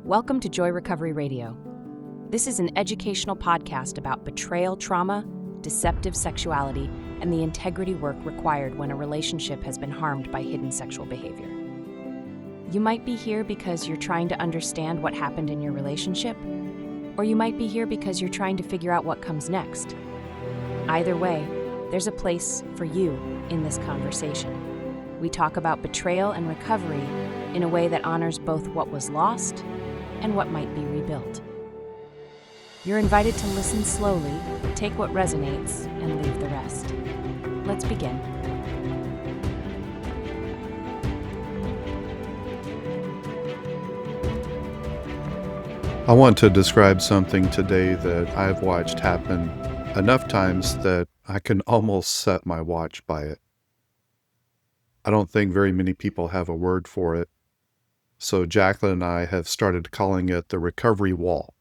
Welcome to Joy Recovery Radio. This is an educational podcast about betrayal trauma, deceptive sexuality, and the integrity work required when a relationship has been harmed by hidden sexual behavior. You might be here because you're trying to understand what happened in your relationship, or you might be here because you're trying to figure out what comes next. Either way, there's a place for you in this conversation. We talk about betrayal and recovery in a way that honors both what was lost and what might be rebuilt. You're invited to listen slowly, take what resonates, and leave the rest. Let's begin. I want to describe something today that I've watched happen enough times that I can almost set my watch by it. I don't think very many people have a word for it, so Jacqueline and I have started calling it the recovery wall.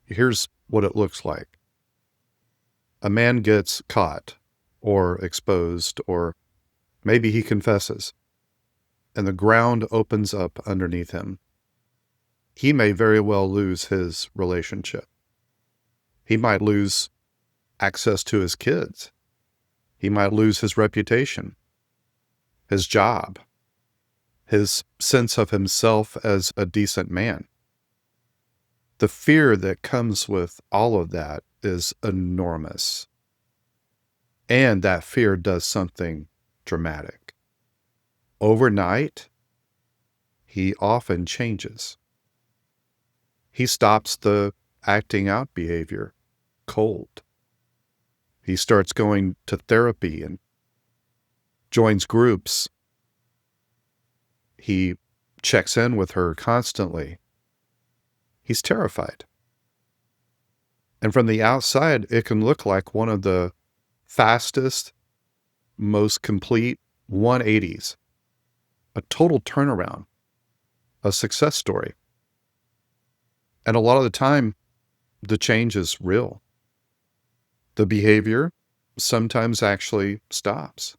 Here's what it looks like. A man gets caught or exposed, or maybe he confesses, and the ground opens up underneath him. He may very well lose his relationship. He might lose access to his kids. He might lose his reputation, his job, his sense of himself as a decent man. The fear that comes with all of that is enormous. And that fear does something dramatic. Overnight, he often changes. He stops the acting out behavior cold. He starts going to therapy and joins groups. He checks in with her constantly. He's terrified. And from the outside, it can look like one of the fastest, most complete 180s, a total turnaround, a success story. And a lot of the time, the change is real. The behavior sometimes actually stops.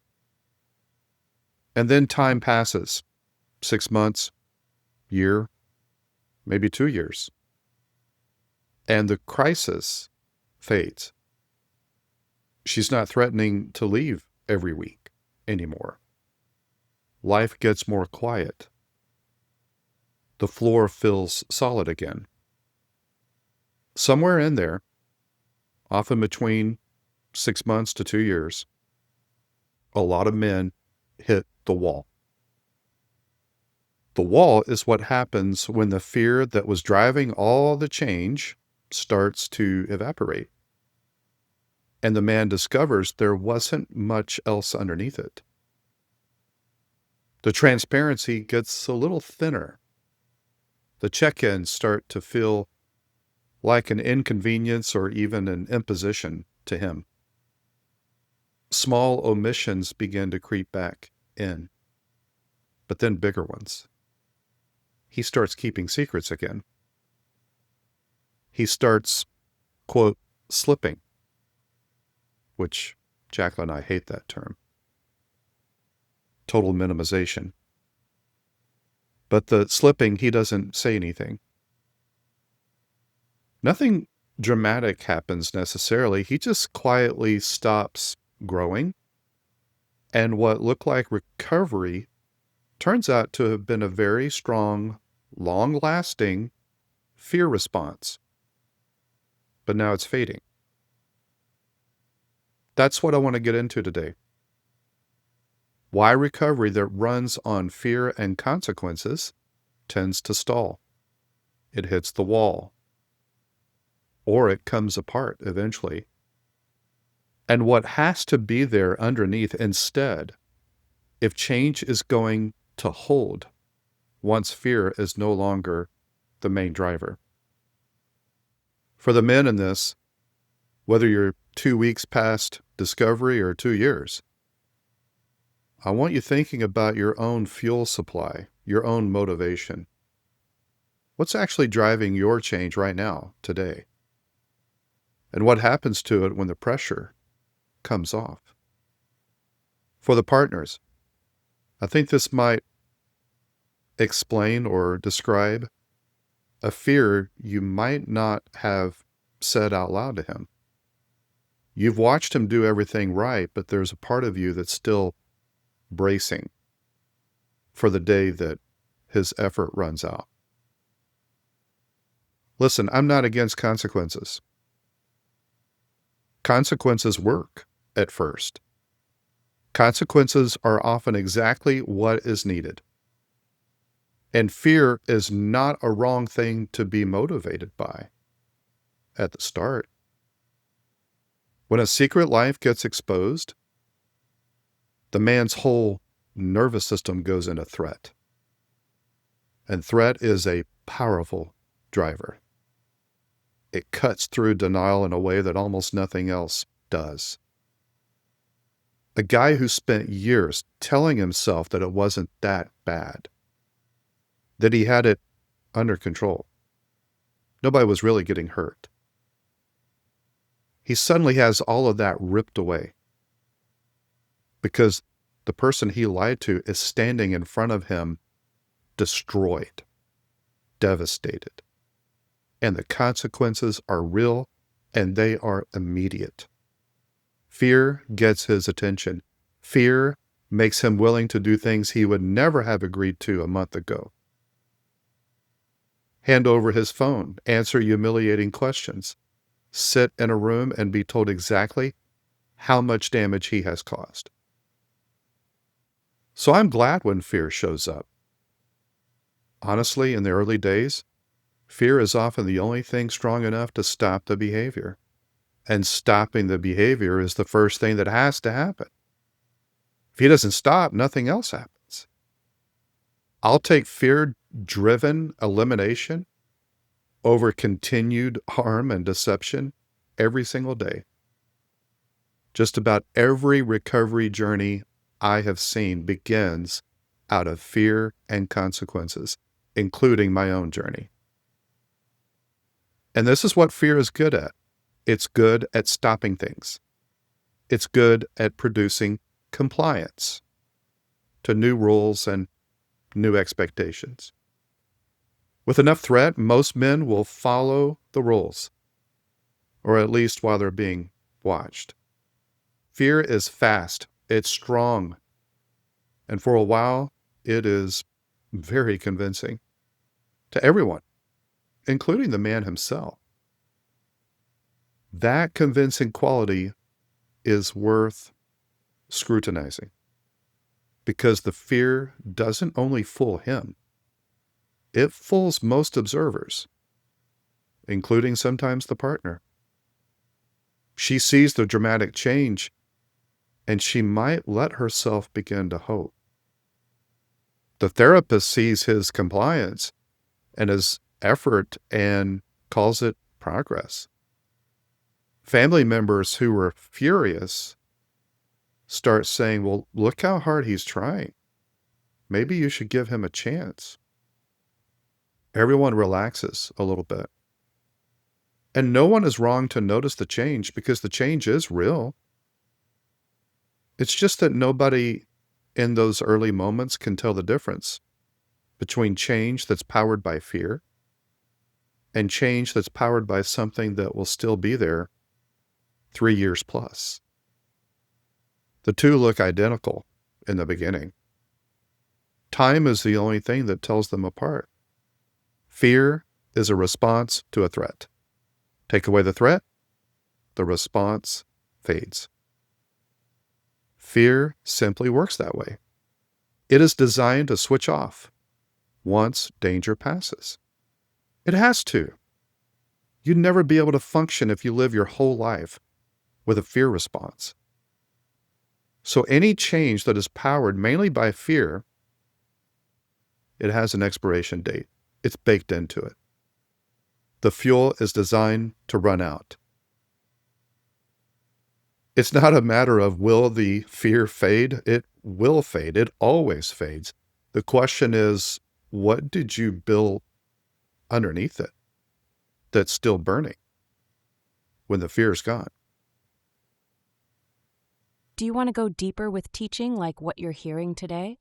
And then time passes, 6 months, year, maybe 2 years. And the crisis fades. She's not threatening to leave every week anymore. Life gets more quiet. The floor feels solid again. Somewhere in there, often between 6 months to 2 years, a lot of men hit the wall. The wall is what happens when the fear that was driving all the change starts to evaporate. And the man discovers there wasn't much else underneath it. The transparency gets a little thinner. The check-ins start to feel like an inconvenience or even an imposition to him. Small omissions begin to creep back in, but then bigger ones. He starts keeping secrets again. He starts, quote, slipping, which Jacqueline and I hate that term. Total minimization. But the slipping, he doesn't say anything. Nothing dramatic happens necessarily. He just quietly stops growing. And what looked like recovery turns out to have been a very strong, long-lasting fear response. But now it's fading. That's what I want to get into today. Why recovery that runs on fear and consequences tends to stall. It hits the wall. Or it comes apart eventually. And what has to be there underneath instead, if change is going to hold once fear is no longer the main driver. For the men in this, whether you're 2 weeks past discovery or 2 years, I want you thinking about your own fuel supply, your own motivation. What's actually driving your change right now, today? And what happens to it when the pressure comes off? For the partners, I think this might explain or describe a fear you might not have said out loud to him. You've watched him do everything right, but there's a part of you that's still bracing for the day that his effort runs out. Listen, I'm not against consequences. Consequences work at first. Consequences are often exactly what is needed. And fear is not a wrong thing to be motivated by at the start. When a secret life gets exposed, the man's whole nervous system goes into threat. And threat is a powerful driver. It cuts through denial in a way that almost nothing else does. A guy who spent years telling himself that it wasn't that bad, that he had it under control. Nobody was really getting hurt. He suddenly has all of that ripped away because the person he lied to is standing in front of him, destroyed, devastated. And the consequences are real and they are immediate. Fear gets his attention. Fear makes him willing to do things he would never have agreed to a month ago. Hand over his phone, answer humiliating questions, sit in a room and be told exactly how much damage he has caused. So I'm glad when fear shows up. Honestly, in the early days, fear is often the only thing strong enough to stop the behavior. And stopping the behavior is the first thing that has to happen. If he doesn't stop, nothing else happens. I'll take fear-driven elimination over continued harm and deception every single day. Just about every recovery journey I have seen begins out of fear and consequences, including my own journey. And this is what fear is good at. It's good at stopping things. It's good at producing compliance to new rules and new expectations. With enough threat, most men will follow the rules, or at least while they're being watched. Fear is fast, it's strong, and for a while, it is very convincing to everyone, including the man himself. That convincing quality is worth scrutinizing because the fear doesn't only fool him, it fools most observers, including sometimes the partner. She sees the dramatic change and she might let herself begin to hope. The therapist sees his compliance and his effort and calls it progress. Family members who were furious start saying, well, look how hard he's trying. Maybe you should give him a chance. Everyone relaxes a little bit. And no one is wrong to notice the change because the change is real. It's just that nobody in those early moments can tell the difference between change that's powered by fear and change that's powered by something that will still be there 3 years plus. The two look identical in the beginning. Time is the only thing that tells them apart. Fear is a response to a threat. Take away the threat, the response fades. Fear simply works that way. It is designed to switch off once danger passes. It has to. You'd never be able to function if you live your whole life with a fear response. So any change that is powered mainly by fear, it has an expiration date. It's baked into it. The fuel is designed to run out. It's not a matter of will the fear fade? It will fade. It always fades. The question is, what did you build underneath it that's still burning when the fear's gone? Do you want to go deeper with teaching like what you're hearing today?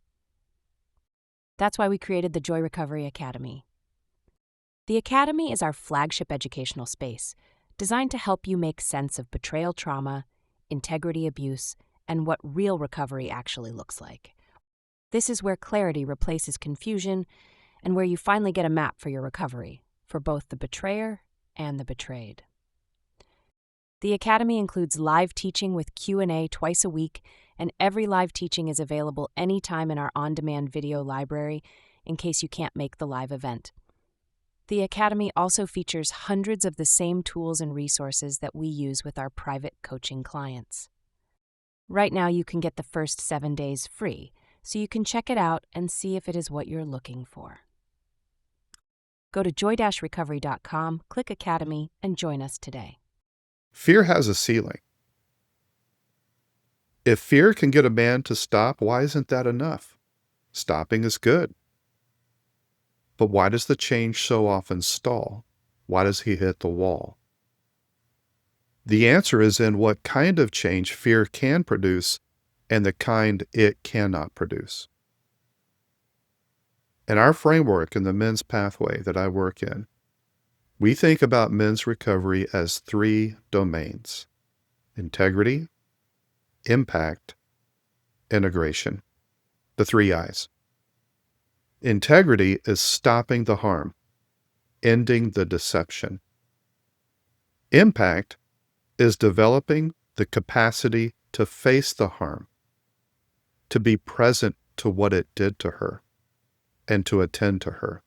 That's why we created the Joy Recovery Academy. The Academy is our flagship educational space, designed to help you make sense of betrayal trauma, integrity abuse, and what real recovery actually looks like. This is where clarity replaces confusion and where you finally get a map for your recovery, for both the betrayer and the betrayed. The Academy includes live teaching with Q&A twice a week, and every live teaching is available anytime in our on-demand video library in case you can't make the live event. The Academy also features hundreds of the same tools and resources that we use with our private coaching clients. Right now, you can get the first 7 days free, so you can check it out and see if it is what you're looking for. Go to joy-recovery.com, click Academy, and join us today. Fear has a ceiling. If fear can get a man to stop, why isn't that enough? Stopping is good. But why does the change so often stall? Why does he hit the wall? The answer is in what kind of change fear can produce and the kind it cannot produce. In our framework in the men's pathway that I work in, we think about men's recovery as 3 domains: integrity, impact, integration. The 3 I's. Integrity is stopping the harm, ending the deception. Impact is developing the capacity to face the harm, to be present to what it did to her, and to attend to her.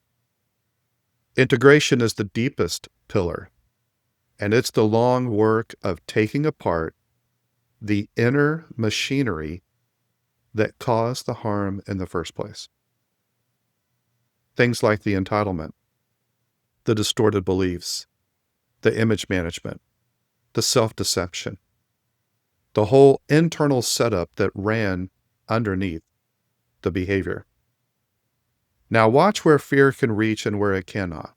Integration is the deepest pillar, and it's the long work of taking apart the inner machinery that caused the harm in the first place. Things like the entitlement, the distorted beliefs, the image management, the self-deception, the whole internal setup that ran underneath the behavior. Now watch where fear can reach and where it cannot.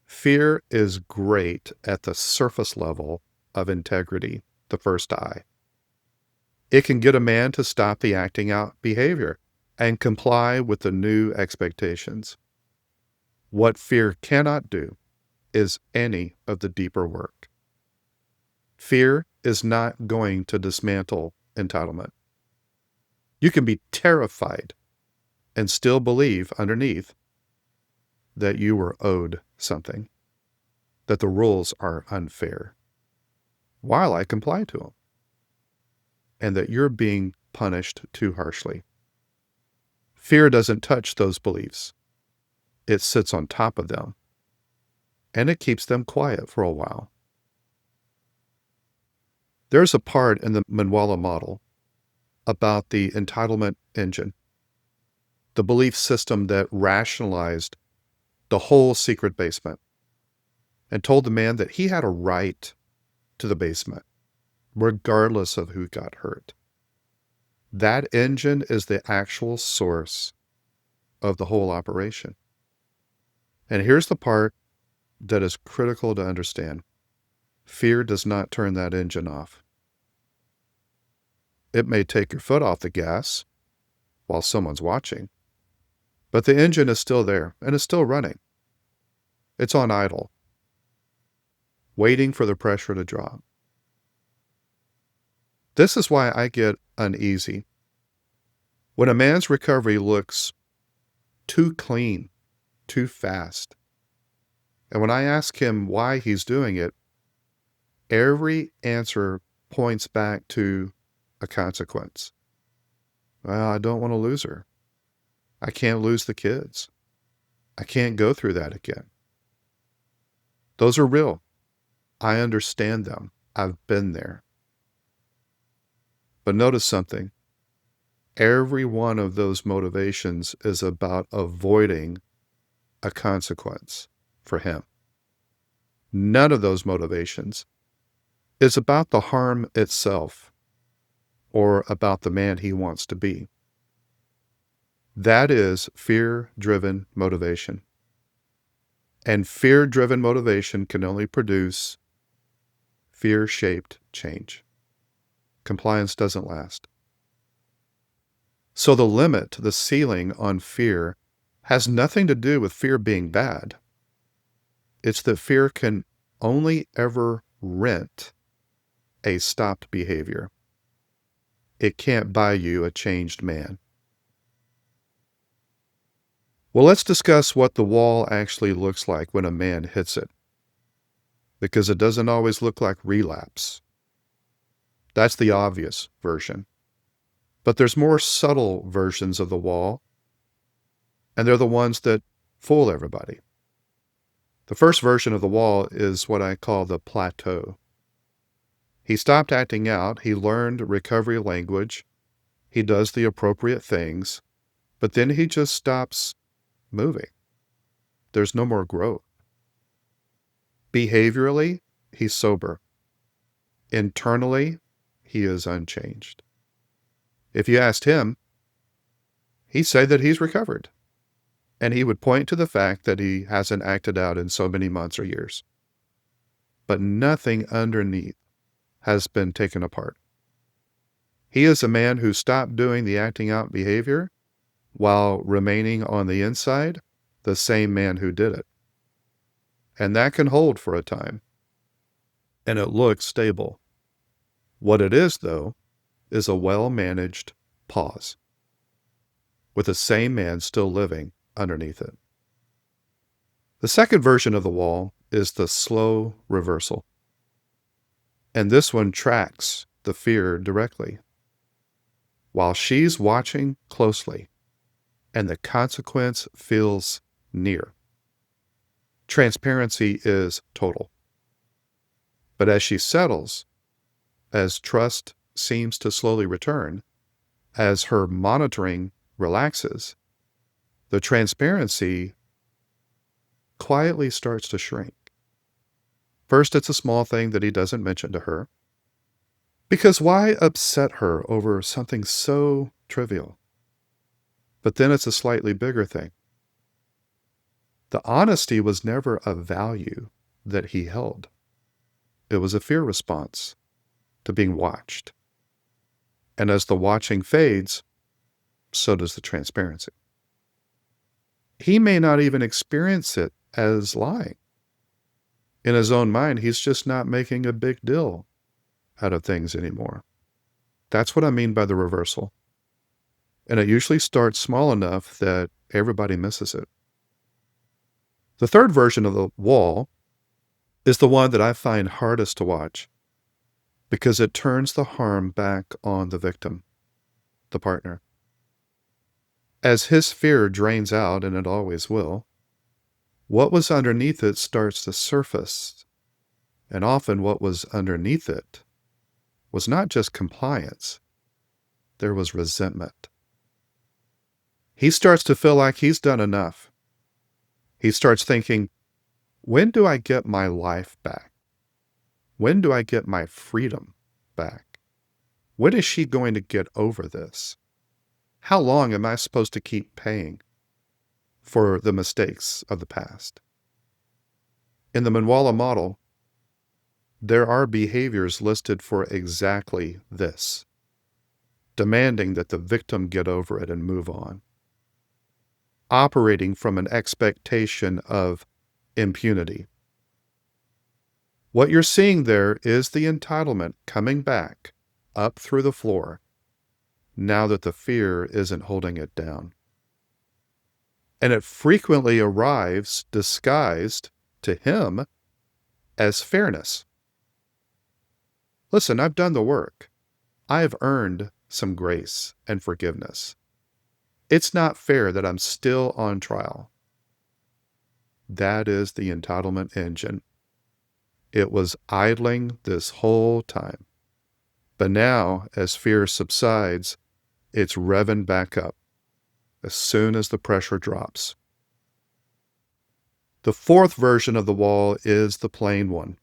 Fear is great at the surface level of integrity, the first I. It can get a man to stop the acting out behavior and comply with the new expectations. What fear cannot do is any of the deeper work. Fear is not going to dismantle entitlement. You can be terrified and still believe underneath that you were owed something, that the rules are unfair, while I comply to them, and that you're being punished too harshly. Fear doesn't touch those beliefs. It sits on top of them, and it keeps them quiet for a while. There's a part in the Manwala model about the entitlement engine, the belief system that rationalized the whole secret basement and told the man that he had a right to the basement, regardless of who got hurt. That engine is the actual source of the whole operation. And here's the part that is critical to understand. Fear does not turn that engine off. It may take your foot off the gas while someone's watching, but the engine is still there and is still running. It's on idle, waiting for the pressure to drop. This is why I get uneasy when a man's recovery looks too clean, too fast. And when I ask him why he's doing it, every answer points back to a consequence. Well, I don't want to lose her. I can't lose the kids. I can't go through that again. Those are real. I understand them. I've been there. But notice something. Every one of those motivations is about avoiding a consequence for him. None of those motivations is about the harm itself or about the man he wants to be. That is fear-driven motivation. And fear-driven motivation can only produce fear-shaped change. Compliance doesn't last. So the limit, the ceiling on fear, has nothing to do with fear being bad. It's that fear can only ever rent a stopped behavior. It can't buy you a changed man. Well, let's discuss what the wall actually looks like when a man hits it, because it doesn't always look like relapse. That's the obvious version. But there's more subtle versions of the wall, and they're the ones that fool everybody. The first version of the wall is what I call the plateau. He stopped acting out, he learned recovery language, he does the appropriate things, but then he just stops moving. There's no more growth. Behaviorally, he's sober. Internally, he is unchanged. If you asked him, he'd say that he's recovered. And he would point to the fact that he hasn't acted out in so many months or years. But nothing underneath has been taken apart. He is a man who stopped doing the acting out behavior while remaining on the inside the same man who did it. And that can hold for a time. And it looks stable. What it is, though, is a well-managed pause, with the same man still living underneath it. The second version of the wall is the slow reversal. And this one tracks the fear directly. While she's watching closely, and the consequence feels near. Transparency is total. But as she settles, as trust seems to slowly return, as her monitoring relaxes, the transparency quietly starts to shrink. First, it's a small thing that he doesn't mention to her. Because why upset her over something so trivial? But then it's a slightly bigger thing. The honesty was never a value that he held. It was a fear response to being watched. And as the watching fades, so does the transparency. He may not even experience it as lying. In his own mind, he's just not making a big deal out of things anymore. That's what I mean by the reversal. And it usually starts small enough that everybody misses it. The third version of the wall is the one that I find hardest to watch because it turns the harm back on the victim, the partner. As his fear drains out, and it always will, what was underneath it starts to surface. And often what was underneath it was not just compliance, there was resentment. He starts to feel like he's done enough. He starts thinking, when do I get my life back? When do I get my freedom back? When is she going to get over this? How long am I supposed to keep paying for the mistakes of the past? In the Manwala model, there are behaviors listed for exactly this, demanding that the victim get over it and move on, operating from an expectation of impunity. What you're seeing there is the entitlement coming back up through the floor now that the fear isn't holding it down. And it frequently arrives disguised to him as fairness. Listen, I've done the work. I've earned some grace and forgiveness. It's not fair that I'm still on trial. That is the entitlement engine. It was idling this whole time. But now, as fear subsides, it's revving back up as soon as the pressure drops. The fourth version of the wall is the plain one.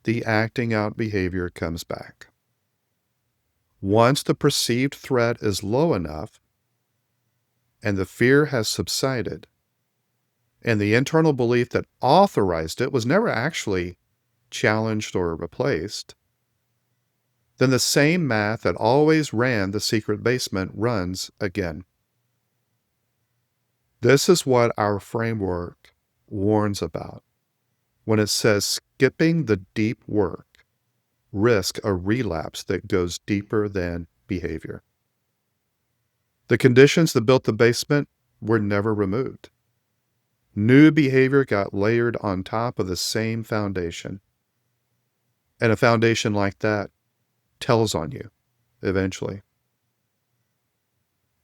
The acting out behavior comes back. Once the perceived threat is low enough and the fear has subsided, and the internal belief that authorized it was never actually challenged or replaced, then the same math that always ran the secret basement runs again. This is what our framework warns about when it says skipping the deep work risk a relapse that goes deeper than behavior. The conditions that built the basement were never removed. New behavior got layered on top of the same foundation. And a foundation like that tells on you eventually.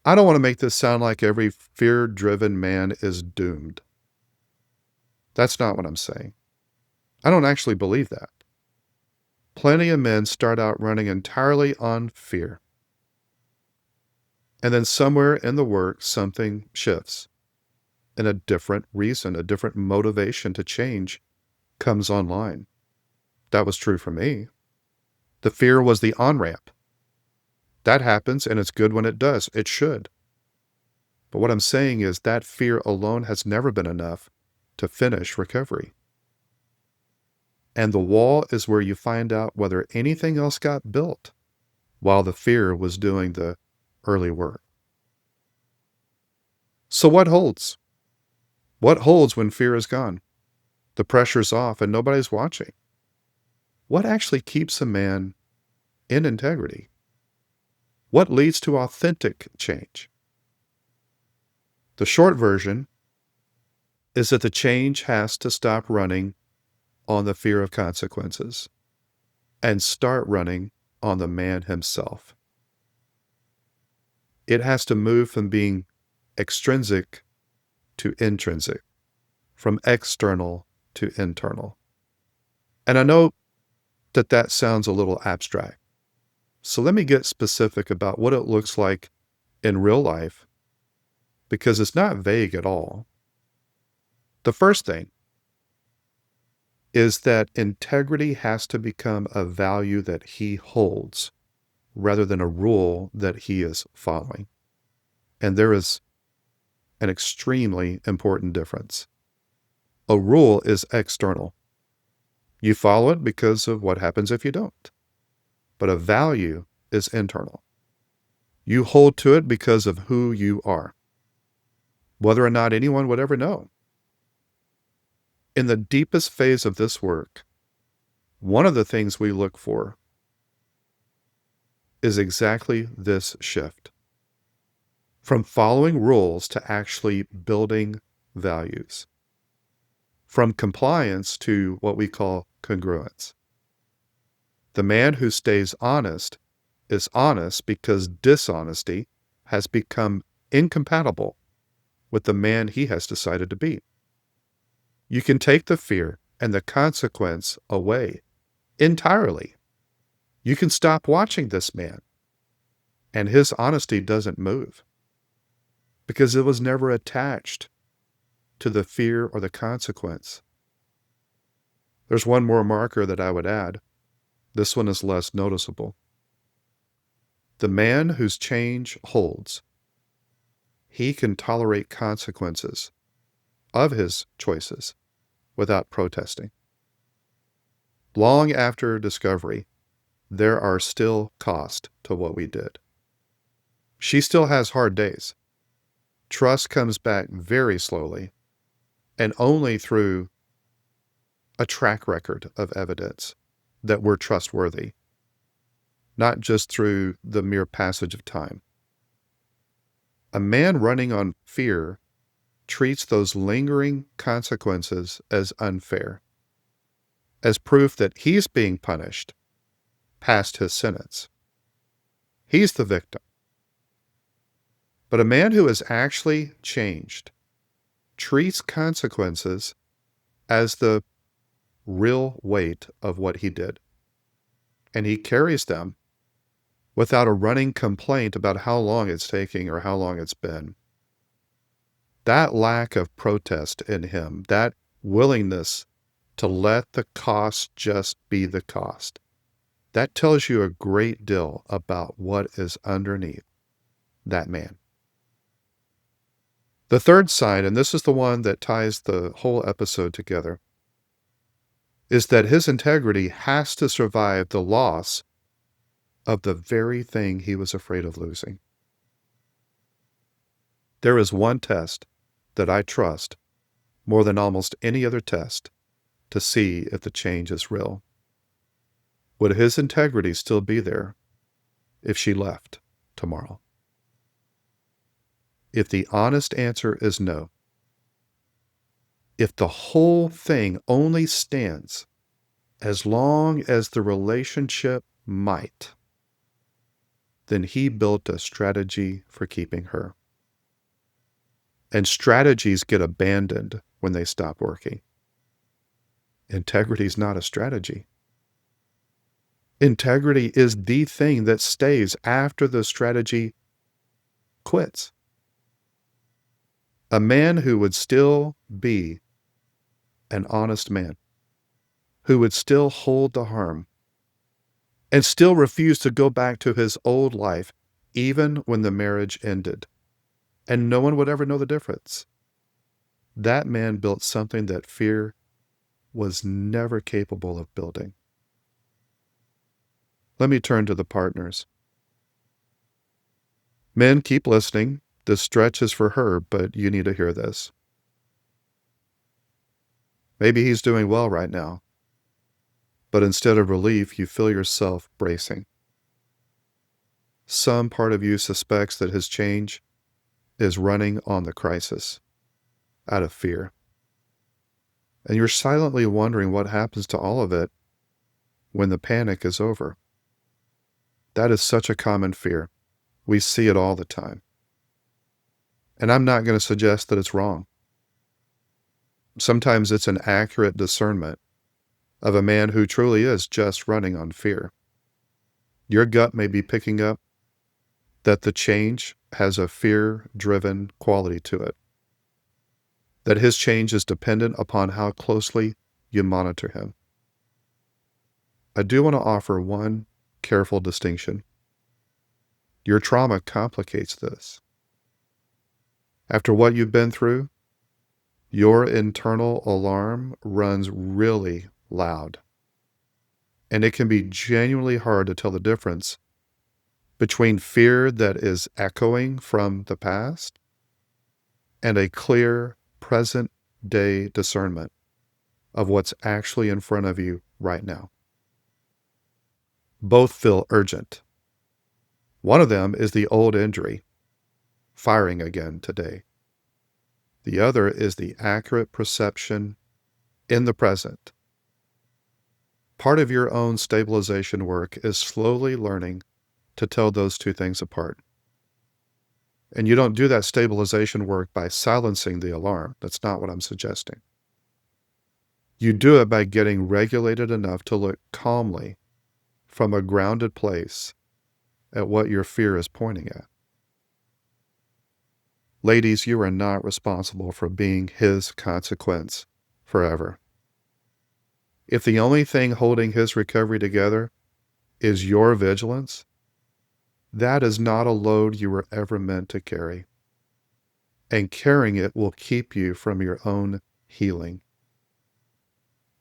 I don't want to make this sound like every fear-driven man is doomed. That's not what I'm saying. I don't actually believe that. Plenty of men start out running entirely on fear. And then somewhere in the work, something shifts. And a different reason, a different motivation to change comes online. That was true for me. The fear was the on-ramp. That happens, and it's good when it does. It should. But what I'm saying is that fear alone has never been enough to finish recovery. And the wall is where you find out whether anything else got built while the fear was doing the early work. So what holds? What holds when fear is gone? The pressure's off and nobody's watching. What actually keeps a man in integrity? What leads to authentic change? The short version is that the change has to stop running on the fear of consequences and start running on the man himself. It has to move from being extrinsic to intrinsic, from external to internal. And I know that sounds a little abstract. So let me get specific about what it looks like in real life, because it's not vague at all. The first thing is that integrity has to become a value that he holds rather than a rule that he is following. And there is an extremely important difference. A rule is external. You follow it because of what happens if you don't. But a value is internal. You hold to it because of who you are, whether or not anyone would ever know. In the deepest phase of this work, one of the things we look for is exactly this shift. From following rules to actually building values. From compliance to what we call congruence. The man who stays honest is honest because dishonesty has become incompatible with the man he has decided to be. You can take the fear and the consequence away entirely. You can stop watching this man, and his honesty doesn't move because it was never attached to the fear or the consequence. There's one more marker that I would add. This one is less noticeable. The man whose change holds, he can tolerate consequences of his choices without protesting. Long after discovery, there are still costs to what we did. She still has hard days. Trust comes back very slowly and only through a track record of evidence that we're trustworthy, not just through the mere passage of time. A man running on fear treats those lingering consequences as unfair, as proof that he's being punished past his sentence. He's the victim. But a man who has actually changed treats consequences as the real weight of what he did. And he carries them without a running complaint about how long it's taking or how long it's been. That lack of protest in him, that willingness to let the cost just be the cost, that tells you a great deal about what is underneath that man. The third sign, and this is the one that ties the whole episode together, is that his integrity has to survive the loss of the very thing he was afraid of losing. There is one test that I trust more than almost any other test to see if the change is real. Would his integrity still be there if she left tomorrow? If the honest answer is no, if the whole thing only stands as long as the relationship might, then he built a strategy for keeping her. And strategies get abandoned when they stop working. Integrity is not a strategy. Integrity is the thing that stays after the strategy quits. A man who would still be an honest man, who would still hold the harm, and still refuse to go back to his old life, even when the marriage ended, and no one would ever know the difference. That man built something that fear was never capable of building. Let me turn to the partners. Men, keep listening. This stretch is for her, but you need to hear this. Maybe he's doing well right now, but instead of relief, you feel yourself bracing. Some part of you suspects that his change is running on the crisis out of fear. And you're silently wondering what happens to all of it when the panic is over. That is such a common fear. We see it all the time. And I'm not going to suggest that it's wrong. Sometimes it's an accurate discernment of a man who truly is just running on fear. Your gut may be picking up that the change has a fear-driven quality to it, that his change is dependent upon how closely you monitor him. I do want to offer one careful distinction. Your trauma complicates this. After what you've been through, your internal alarm runs really loud, and it can be genuinely hard to tell the difference between fear that is echoing from the past and a clear present-day discernment of what's actually in front of you right now. Both feel urgent. One of them is the old injury, firing again today. The other is the accurate perception in the present. Part of your own stabilization work is slowly learning to tell those two things apart. And you don't do that stabilization work by silencing the alarm. That's not what I'm suggesting. You do it by getting regulated enough to look calmly from a grounded place at what your fear is pointing at. Ladies, you are not responsible for being his consequence forever. If the only thing holding his recovery together is your vigilance, that is not a load you were ever meant to carry. And carrying it will keep you from your own healing.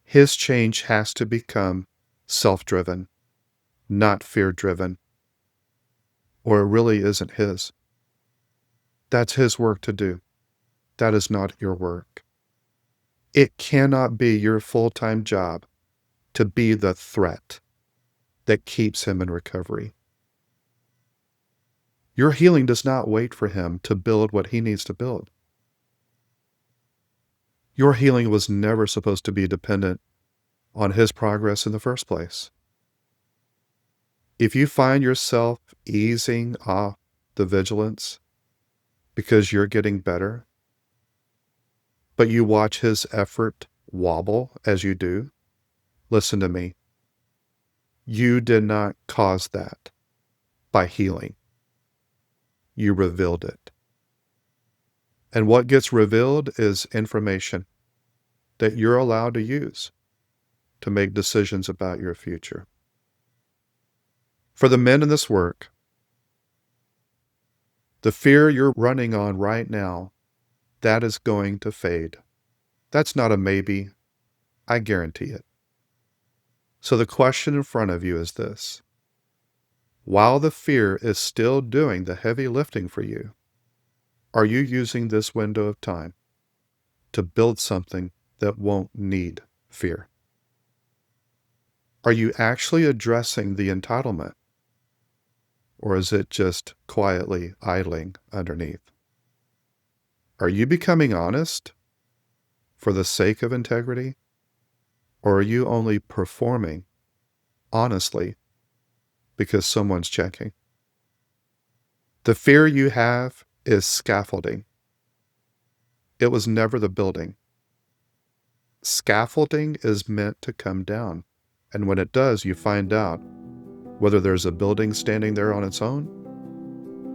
His change has to become self-driven, not fear-driven, or it really isn't his. That's his work to do. That is not your work. It cannot be your full-time job to be the threat that keeps him in recovery. Your healing does not wait for him to build what he needs to build. Your healing was never supposed to be dependent on his progress in the first place. If you find yourself easing off the vigilance because you're getting better, but you watch his effort wobble as you do, listen to me. You did not cause that by healing. You revealed it. And what gets revealed is information that you're allowed to use to make decisions about your future. For the men in this work, the fear you're running on right now, that is going to fade. That's not a maybe. I guarantee it. So the question in front of you is this. While the fear is still doing the heavy lifting for you, are you using this window of time to build something that won't need fear? Are you actually addressing the entitlement? Or is it just quietly idling underneath? Are you becoming honest for the sake of integrity? Or are you only performing honestly because someone's checking? The fear you have is scaffolding. It was never the building. Scaffolding is meant to come down. And when it does, you find out whether there's a building standing there on its own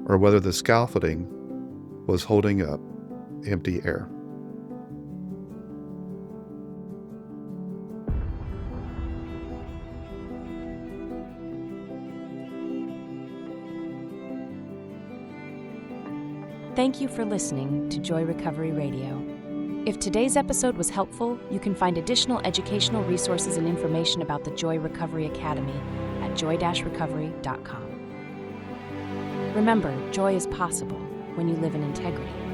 or whether the scaffolding was holding up empty air. Thank you for listening to Joy Recovery Radio. If today's episode was helpful, you can find additional educational resources and information about the Joy Recovery Academy at joy-recovery.com. Remember, joy is possible when you live in integrity.